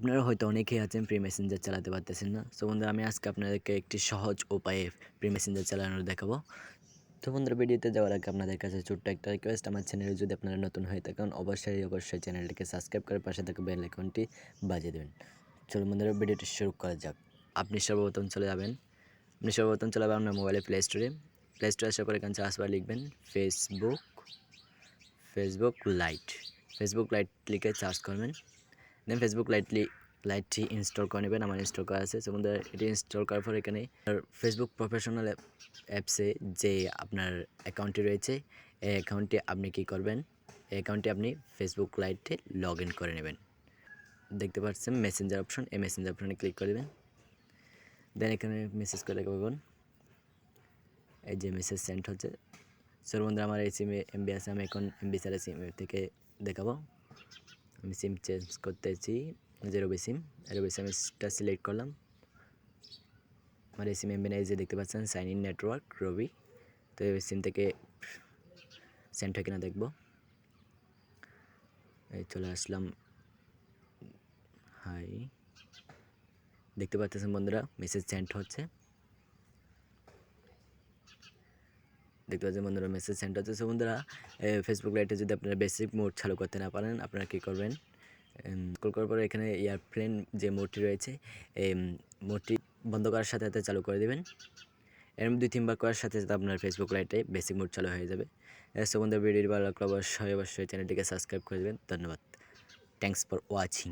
আপনারা হয়তো অনেকেই আছেন প্রি মেসেঞ্জার চালাতে পারতেছেন না। সো বন্ধুরা আমি আজকে আপনাদেরকে একটি সহজ উপায়ে প্রি মেসেঞ্জার চালানোর দেখাবো। তো বন্ধুরা ভিডিওতে যাওয়ার আগে আপনাদের কাছে ছোট্ট একটা রিকোয়েস্ট, আমার চ্যানেলে যদি আপনারা নতুন হয়ে থাকেন অবশ্যই চ্যানেলটিকে সাবস্ক্রাইব করে পাশে থাকা বেল আইকনটি বাজিয়ে দেবেন। চলুন বন্ধুরা ভিডিওটি শুরু করা যাক। আপনি সর্বপ্রথম চলে যাবেন আপনার মোবাইলে প্লে স্টোরে আসার পরে এখানে সার্চ বারে লিখবেন ফেসবুক লাইট লিখে সার্চ করবেন। দেন ফেসবুক লাইটটি ইনস্টল করে নেবেন। আমার ইনস্টল করা আছে। সো বন্ধুরা এটি ইনস্টল করার পর এখানে ফেসবুক প্রফেশনাল অ্যাপসে যে আপনার অ্যাকাউন্টটি রয়েছে এই অ্যাকাউন্টে আপনি কী করবেন, এই অ্যাকাউন্টে আপনি ফেসবুক লাইটে লগ ইন করে নেবেন। দেখতে পাচ্ছেন মেসেঞ্জার অপশন, এই মেসেঞ্জার অপশনে ক্লিক করে দেবেন। দেন এখানে মেসেজ করে দেবেন, এই যে মেসেজ সেন্ড হচ্ছে। সো বন্ধুরা আমার এই সিমে এমবি আছে, আমি এখন এমবি ছাড়া সিম থেকে দেখাবো। আমি সিম চেঞ্জ করতেছি, রবি সিমটা সিলেক্ট করলাম। আমার এই সিম এমবি নাই, যে দেখতে পাচ্ছেন সাইন ইন নেটওয়ার্ক রবি। তো এই সিম থেকে সেন্ড হয় কিনা দেখবো। এই চলে আসলাম। হাই, দেখতে পাচ্ছেন বন্ধুরা মেসেজ সেন্ড হচ্ছে। সো বন্ধুরা ফেসবুক লাইটে যদি আপনারা বেসিক মোড চালু করতে না পারেন, আপনারা কী করবেন, কল করার পরে এখানে এয়ারপ্লেন যে মোডটি রয়েছে এই মোডটি বন্ধ করার সাথে সাথে চালু করে দেবেন। এর 2-3 বার করার সাথে সাথে আপনার ফেসবুক লাইটে বেসিক মোড চালু হয়ে যাবে। সো বন্ধুরা ভিডিওটি ভালো লাগলে অবশ্যই চ্যানেলটিকে সাবস্ক্রাইব করে দেবেন। ধন্যবাদ। Thanks for watching.